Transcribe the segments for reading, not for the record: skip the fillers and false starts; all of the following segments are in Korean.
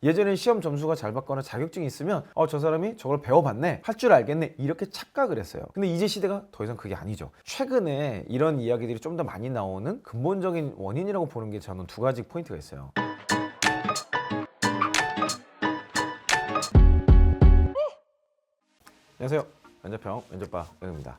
예전엔 시험 점수가 잘 받거나 자격증이 있으면 저 사람이 저걸 배워봤네, 할 줄 알겠네, 이렇게 착각을 했어요. 근데 이제 시대가 더 이상 그게 아니죠. 최근에 이런 이야기들이 좀 더 많이 나오는 근본적인 원인이라고 보는 게 저는 두 가지 포인트가 있어요. 안녕하세요. 면접형 면접바 영입니다.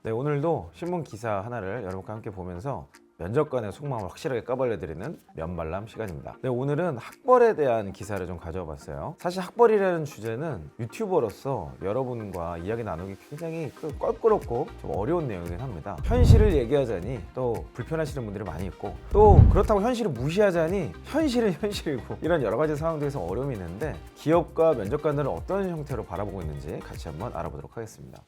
네, 오늘도 신문 기사 하나를 여러분과 함께 보면서 면접관의 속마음을 확실하게 까발려드리는 면발람 시간입니다. 네, 오늘은 학벌에 대한 기사를 좀 가져와 봤어요. 사실 학벌이라는 주제는 유튜버로서 여러분과 이야기 나누기 굉장히 껄끄럽고 좀 어려운 내용이긴 합니다. 현실을 얘기하자니 또 불편하시는 분들이 많이 있고, 또 그렇다고 현실을 무시하자니 현실은 현실이고, 이런 여러 가지 상황들에서 어려움이 있는데 기업과 면접관들은 어떤 형태로 바라보고 있는지 같이 한번 알아보도록 하겠습니다.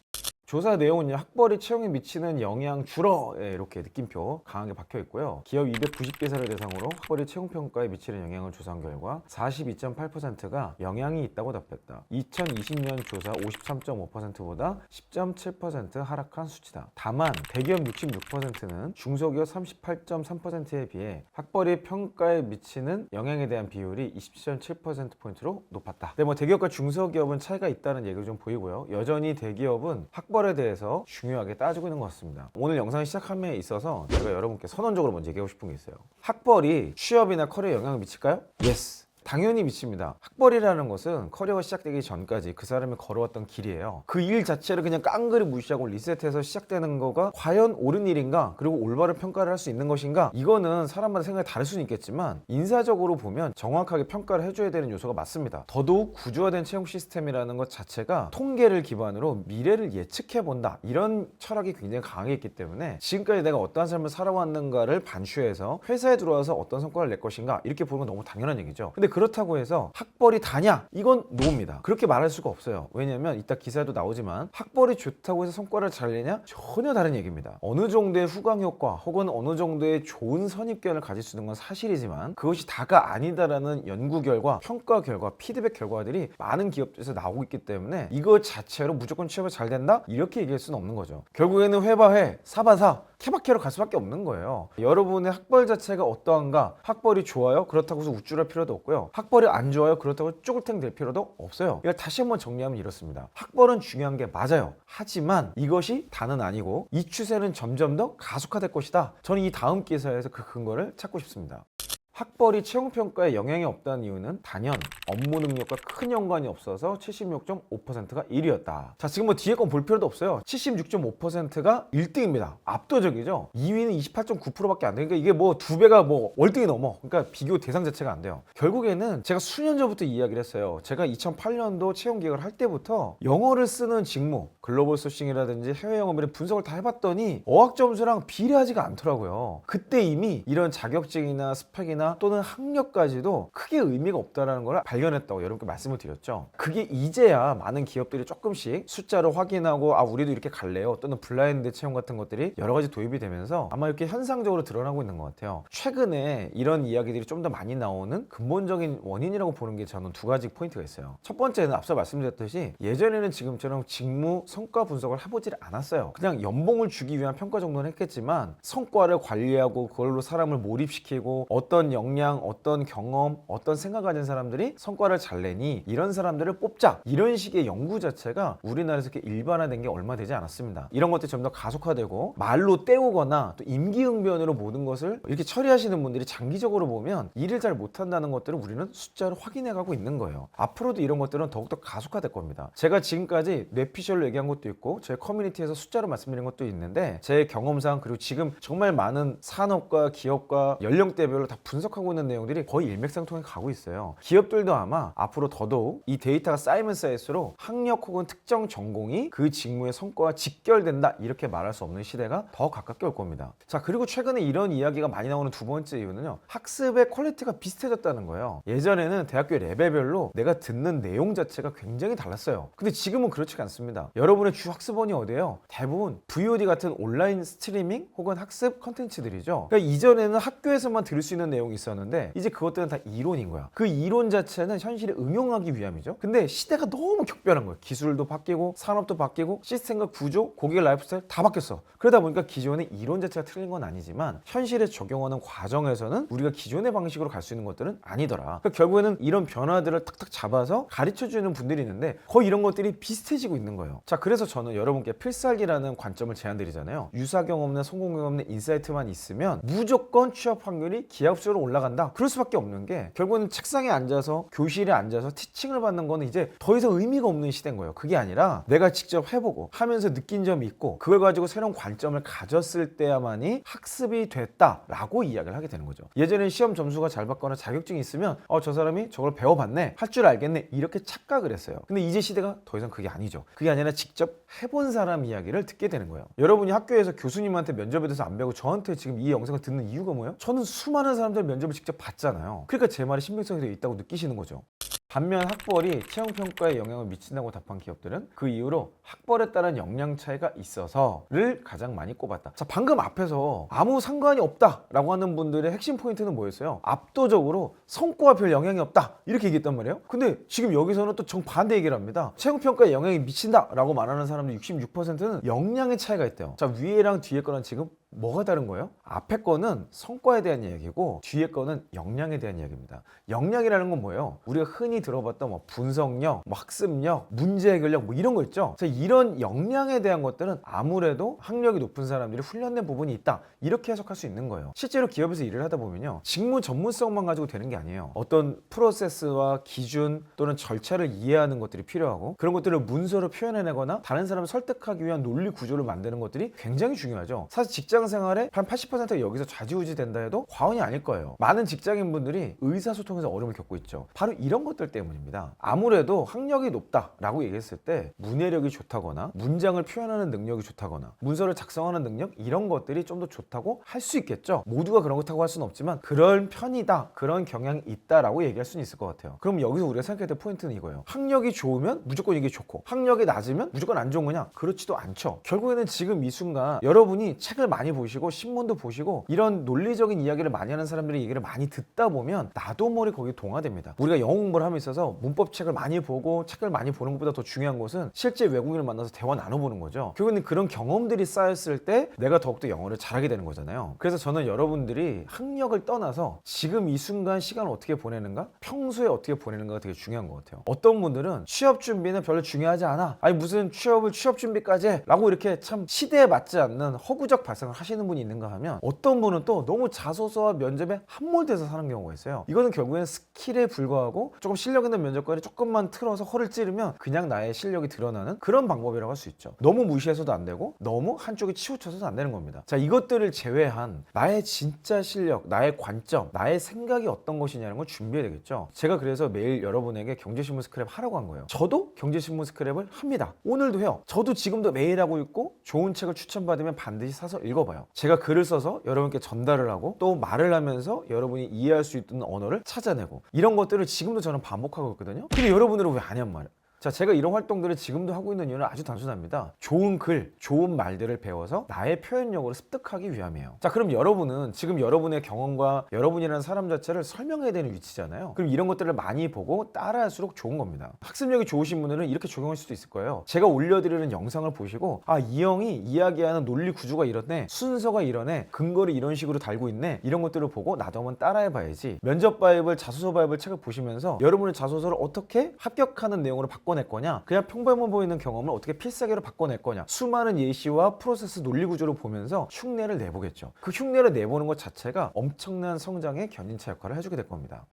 조사 내용은요, 학벌이 채용에 미치는 영향 줄어, 이렇게 느낌표 강하게 박혀 있고요. 기업 290개사를 대상으로 학벌이 채용 평가에 미치는 영향을 조사한 결과 42.8%가 영향이 있다고 답했다. 2020년 조사 53.5%보다 10.7% 하락한 수치다. 다만 대기업 66%는 중소기업 38.3%에 비해 학벌이 평가에 미치는 영향에 대한 비율이 27.7%포인트로 높았다. 근데 뭐 대기업과 중소기업은 차이가 있다는 얘기를 좀 보이고요. 여전히 대기업은 학벌에 대해서 중요하게 따지고 있는 것 같습니다. 오늘 영상을 시작함에 있어서 제가 여러분께 선언적으로 먼저 얘기하고 싶은 게 있어요. 학벌이 취업이나 커리어에 영향을 미칠까요? Yes. 당연히 미칩니다. 학벌이라는 것은 커리어가 시작되기 전까지 그 사람이 걸어왔던 길이에요. 그 일 자체를 그냥 깡그리 무시하고 리셋해서 시작되는 거가 과연 옳은 일인가, 그리고 올바른 평가를 할 수 있는 것인가, 이거는 사람마다 생각이 다를 수는 있겠지만 인사적으로 보면 정확하게 평가를 해줘야 되는 요소가 맞습니다. 더더욱 구조화된 채용 시스템이라는 것 자체가 통계를 기반으로 미래를 예측해본다, 이런 철학이 굉장히 강하게 있기 때문에 지금까지 내가 어떠한 삶을 살아왔는가를 반추해서 회사에 들어와서 어떤 성과를 낼 것인가, 이렇게 보는 건 너무 당연한 얘기죠. 근데 그렇다고 해서 학벌이 다냐? 이건 노입니다. 그렇게 말할 수가 없어요. 왜냐면 이따 기사에도 나오지만 학벌이 좋다고 해서 성과를 잘 내냐? 전혀 다른 얘기입니다. 어느 정도의 후광 효과 혹은 어느 정도의 좋은 선입견을 가질 수 있는 건 사실이지만 그것이 다가 아니다라는 연구 결과, 평가 결과, 피드백 결과들이 많은 기업들에서 나오고 있기 때문에 이거 자체로 무조건 취업이 잘 된다? 이렇게 얘기할 수는 없는 거죠. 결국에는 회바회, 사바사, 케바케로 갈 수밖에 없는 거예요. 여러분의 학벌 자체가 어떠한가? 학벌이 좋아요? 그렇다고 해서 우쭐할 필요도 없고요. 학벌이 안 좋아요? 그렇다고 쪼글탱 될 필요도 없어요. 이걸 다시 한번 정리하면 이렇습니다. 학벌은 중요한 게 맞아요. 하지만 이것이 다는 아니고 이 추세는 점점 더 가속화될 것이다. 저는 이 다음 기사에서 그 근거를 찾고 싶습니다. 학벌이 채용평가에 영향이 없다는 이유는 단연 업무 능력과 큰 연관이 없어서 76.5%가 1위였다. 자, 지금 뭐 뒤에 건 볼 필요도 없어요. 76.5%가 1등입니다. 압도적이죠. 2위는 28.9%밖에 안 되니까 이게 뭐 두 배가 뭐 월등히 넘어. 그러니까 비교 대상 자체가 안 돼요. 결국에는 제가 수년 전부터 이야기를 했어요. 제가 2008년도 채용 기획을 할 때부터 영어를 쓰는 직무, 글로벌 소싱이라든지 해외 영업이라는 분석을 다 해봤더니 어학 점수랑 비례하지가 않더라고요. 그때 이미 이런 자격증이나 스펙이나 또는 학력까지도 크게 의미가 없다는 걸 발견했다고 여러분께 말씀을 드렸죠. 그게 이제야 많은 기업들이 조금씩 숫자로 확인하고 우리도 이렇게 갈래요, 또는 블라인드 채용 같은 것들이 여러 가지 도입이 되면서 아마 이렇게 현상적으로 드러나고 있는 것 같아요. 최근에 이런 이야기들이 좀 더 많이 나오는 근본적인 원인이라고 보는 게 저는 두 가지 포인트가 있어요. 첫 번째는 앞서 말씀드렸듯이 예전에는 지금처럼 직무 성과 분석을 해보질 않았어요. 그냥 연봉을 주기 위한 평가 정도는 했겠지만 성과를 관리하고 그걸로 사람을 몰입시키고 어떤 역량, 어떤 경험, 어떤 생각 가진 사람들이 성과를 잘 내니 이런 사람들을 뽑자, 이런 식의 연구 자체가 우리나라에서 이렇게 일반화된 게 얼마 되지 않았습니다. 이런 것들이 좀 더 가속화되고 말로 때우거나 또 임기응변으로 모든 것을 이렇게 처리하시는 분들이 장기적으로 보면 일을 잘 못한다는 것들을 우리는 숫자로 확인해가고 있는 거예요. 앞으로도 이런 것들은 더욱더 가속화될 겁니다. 제가 지금까지 뇌피셜로 얘기한 것도 있고 제 커뮤니티에서 숫자로 말씀드린 것도 있는데 제 경험상, 그리고 지금 정말 많은 산업과 기업과 연령대별로 다 분석하고 있는 내용들이 거의 일맥상통해 가고 있어요. 기업들도 아마 앞으로 더더욱 이 데이터가 쌓이면 쌓일수록 학력 혹은 특정 전공이 그 직무의 성과와 직결된다, 이렇게 말할 수 없는 시대가 더 가깝게 올 겁니다. 자, 그리고 최근에 이런 이야기가 많이 나오는 두 번째 이유는요, 학습의 퀄리티가 비슷해졌다는 거예요. 예전에는 대학교 레벨별로 내가 듣는 내용 자체가 굉장히 달랐어요. 근데 지금은 그렇지가 않습니다. 여러분의 주 학습원이 어디예요? 대부분 VOD 같은 온라인 스트리밍 혹은 학습 컨텐츠들이죠. 그러니까 이전에는 학교에서만 들을 수 있는 내용이 있었는데 이제 그것들은 다 이론인 거야. 그 이론 자체는 현실에 응용하기 위함이죠. 근데 시대가 너무 격변한 거예요. 기술도 바뀌고 산업도 바뀌고 시스템과 구조, 고객의 라이프스타일 다 바뀌었어. 그러다 보니까 기존의 이론 자체가 틀린 건 아니지만 현실에 적용하는 과정에서는 우리가 기존의 방식으로 갈 수 있는 것들은 아니더라. 그러니까 결국에는 이런 변화들을 탁탁 잡아서 가르쳐주는 분들이 있는데 거의 이런 것들이 비슷해지고 있는 거예요. 자, 그래서 저는 여러분께 필살기라는 관점을 제안드리잖아요. 유사 경험 없는 성공 경험 없는 인사이트만 있으면 무조건 취업 확률이 기하급수로 올라간다. 그럴 수밖에 없는 게 결국은 책상에 앉아서 교실에 앉아서 티칭을 받는 거는 이제 더 이상 의미가 없는 시대인 거예요. 그게 아니라 내가 직접 해보고 하면서 느낀 점이 있고 그걸 가지고 새로운 관점을 가졌을 때야만이 학습이 됐다라고 이야기를 하게 되는 거죠. 예전엔 시험 점수가 잘 받거나 자격증이 있으면 저 사람이 저걸 배워봤네, 할 줄 알겠네, 이렇게 착각을 했어요. 근데 이제 시대가 더 이상 그게 아니죠. 그게 아니라 직접 해본 사람 이야기를 듣게 되는 거예요. 여러분이 학교에서 교수님한테 면접에 대해서 안 배우고 저한테 지금 이 영상을 듣는 이유가 뭐예요? 저는 수많은 사람들 면접을 직접 봤잖아요. 그러니까 제 말이 신빙성이 있다고 느끼시는 거죠. 반면 학벌이 채용평가에 영향을 미친다고 답한 기업들은 그 이후로 학벌에 따른 역량 차이가 있어서를 가장 많이 꼽았다. 자, 방금 앞에서 아무 상관이 없다라고 하는 분들의 핵심 포인트는 뭐였어요? 압도적으로 성과와 별 영향이 없다 이렇게 얘기했단 말이에요. 근데 지금 여기서는 또 정반대 얘기를 합니다. 채용평가에 영향이 미친다라고 말하는 사람들 66%는 역량의 차이가 있대요. 자, 위에랑 뒤에 거랑 지금 뭐가 다른 거예요? 앞에 거는 성과에 대한 이야기고 뒤에 거는 역량에 대한 이야기입니다. 역량이라는 건 뭐예요? 우리가 흔히 들어봤던 뭐 분석력, 뭐 학습력, 문제 해결력 뭐 이런 거 있죠. 그래서 이런 역량에 대한 것들은 아무래도 학력이 높은 사람들이 훈련된 부분이 있다 이렇게 해석할 수 있는 거예요. 실제로 기업에서 일을 하다 보면요, 직무 전문성만 가지고 되는 게 아니에요. 어떤 프로세스와 기준 또는 절차를 이해하는 것들이 필요하고 그런 것들을 문서로 표현해내거나 다른 사람을 설득하기 위한 논리 구조를 만드는 것들이 굉장히 중요하죠. 사실 직장 생활에 한 80%가 여기서 좌지우지 된다 해도 과언이 아닐 거예요. 많은 직장인분들이 의사소통에서 어려움을 겪고 있죠. 바로 이런 것들 때문입니다. 아무래도 학력이 높다라고 얘기했을 때 문해력이 좋다거나 문장을 표현하는 능력이 좋다거나 문서를 작성하는 능력 이런 것들이 좀 더 좋다고 할 수 있겠죠. 모두가 그런 것다고 할 수는 없지만 그런 편이다, 그런 경향이 있다라고 얘기할 수는 있을 것 같아요. 그럼 여기서 우리가 생각해야 될 포인트는 이거예요. 학력이 좋으면 무조건 이게 좋고 학력이 낮으면 무조건 안 좋은 거냐? 그렇지도 않죠. 결국에는 지금 이 순간 여러분이 책을 많이 보시고 신문도 보시고 이런 논리적인 이야기를 많이 하는 사람들의 얘기를 많이 듣다 보면 나도 모르게 거기에 동화됩니다. 우리가 영어 공부를 함에 있어서 문법책을 많이 보고 책을 많이 보는 것보다 더 중요한 것은 실제 외국인을 만나서 대화 나눠보는 거죠. 결국에는 그런 경험들이 쌓였을 때 내가 더욱더 영어를 잘하게 되는 거잖아요. 그래서 저는 여러분들이 학력을 떠나서 지금 이 순간 시간을 어떻게 보내는가, 평소에 어떻게 보내는가가 되게 중요한 것 같아요. 어떤 분들은 취업 준비는 별로 중요하지 않아, 아니 무슨 취업 준비까지 해 라고 이렇게 참 시대에 맞지 않는 허구적 발상을 하시는 분이 있는가 하면 어떤 분은 또 너무 자소서와 면접에 함몰돼서 사는 경우가 있어요. 이거는 결국엔 스킬에 불과하고 조금 실력 있는 면접관이 조금만 틀어서 허를 찌르면 그냥 나의 실력이 드러나는 그런 방법이라고 할 수 있죠. 너무 무시해서도 안 되고 너무 한쪽에 치우쳐서도 안 되는 겁니다. 자, 이것들을 제외한 나의 진짜 실력, 나의 관점, 나의 생각이 어떤 것이냐는 걸 준비해야 되겠죠. 제가 그래서 매일 여러분에게 경제신문 스크랩 하라고 한 거예요. 저도 경제신문 스크랩을 합니다. 오늘도 해요. 저도 지금도 매일 하고 있고 좋은 책을 추천받으면 반드시 사서 읽어봐요. 제가 글을 써서 여러분께 전달을 하고 또 말을 하면서 여러분이 이해할 수 있는 언어를 찾아내고 이런 것들을 지금도 저는 반복하고 있거든요. 근데 여러분들은 왜 안 한 말이에요? 자, 제가 이런 활동들을 지금도 하고 있는 이유는 아주 단순합니다. 좋은 글, 좋은 말들을 배워서 나의 표현력으로 습득하기 위함이에요. 자, 그럼 여러분은 지금 여러분의 경험과 여러분이라는 사람 자체를 설명해야 되는 위치잖아요. 그럼 이런 것들을 많이 보고 따라할수록 좋은 겁니다. 학습력이 좋으신 분들은 이렇게 적용할 수도 있을 거예요. 제가 올려드리는 영상을 보시고 이 형이 이야기하는 논리 구조가 이러네, 순서가 이러네, 근거를 이런 식으로 달고 있네, 이런 것들을 보고 나도 한번 따라해봐야지. 면접 바이블, 자소서 바이블 책을 보시면서 여러분의 자소서를 어떻게 합격하는 내용으로 바꿔낼 거냐, 그냥 평범해 보이는 경험을 어떻게 필사계로 바꿔낼 거냐, 수많은 예시와 프로세스 논리 구조를 보면서 흉내를 내보겠죠. 그 흉내를 내보는 것 자체가 엄청난 성장의 견인차 역할을 해주게 될 겁니다.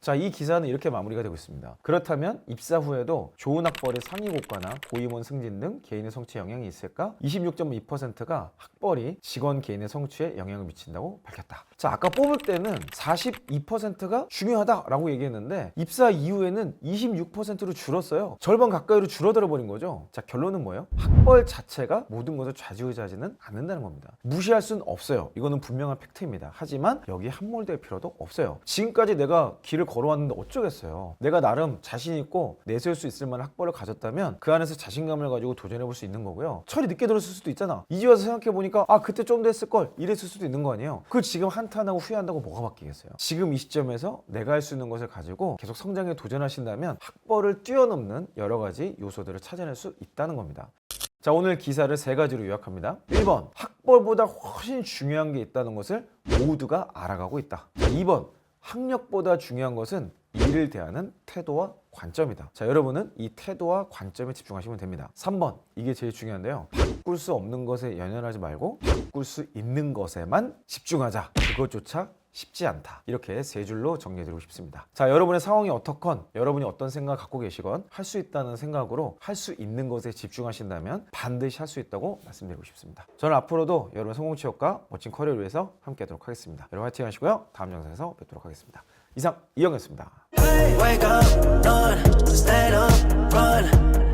자, 이 기사는 이렇게 마무리가 되고 있습니다. 그렇다면 입사 후에도 좋은 학벌의 상위 고과나 고임원 승진 등 개인의 성취에 영향이 있을까? 26.2%가 학벌이 직원 개인의 성취에 영향을 미친다고 밝혔다. 자, 아까 뽑을 때는 42%가 중요하다라고 얘기했는데 입사 이후에는 26%로 줄었어요. 절반 가까이로 줄어들어 버린 거죠. 자, 결론은 뭐예요? 학벌 자체가 모든 것을 좌지우지하지는 않는다는 겁니다. 무시할 수는 없어요. 이거는 분명한 팩트입니다. 하지만 여기에 함몰될 필요도 없어요. 지금까지 내가 길을 걸어왔는데 어쩌겠어요. 내가 나름 자신 있고 내세울 수 있을 만한 학벌을 가졌다면 그 안에서 자신감을 가지고 도전해볼 수 있는 거고요. 철이 늦게 들었을 수도 있잖아. 이제 와서 생각해보니까 아 그때 좀 더 했을 걸 이랬을 수도 있는 거 아니에요. 그 지금 한탄하고 후회한다고 뭐가 바뀌겠어요. 지금 이 시점에서 내가 할 수 있는 것을 가지고 계속 성장에 도전하신다면 학벌을 뛰어넘는 여러 가지 요소들을 찾아낼 수 있다는 겁니다. 자, 오늘 기사를 3가지로 요약합니다. 1번, 학벌보다 훨씬 중요한 게 있다는 것을 모두가 알아가고 있다. 2번, 학력보다 중요한 것은 일을 대하는 태도와 관점이다. 자, 여러분은 이 태도와 관점에 집중하시면 됩니다. 3번, 이게 제일 중요한데요. 바꿀 수 없는 것에 연연하지 말고 바꿀 수 있는 것에만 집중하자. 그것조차 쉽지 않다. 이렇게 3줄로 정리해드리고 싶습니다. 자, 여러분의 상황이 어떻건 여러분이 어떤 생각을 갖고 계시건 할 수 있다는 생각으로 할 수 있는 것에 집중하신다면 반드시 할 수 있다고 말씀드리고 싶습니다. 저는 앞으로도 여러분의 성공 취업과 멋진 커리어를 위해서 함께 하도록 하겠습니다. 여러분 화이팅 하시고요. 다음 영상에서 뵙도록 하겠습니다. 이상 이영이었습니다. Wake up, run, stand up, run.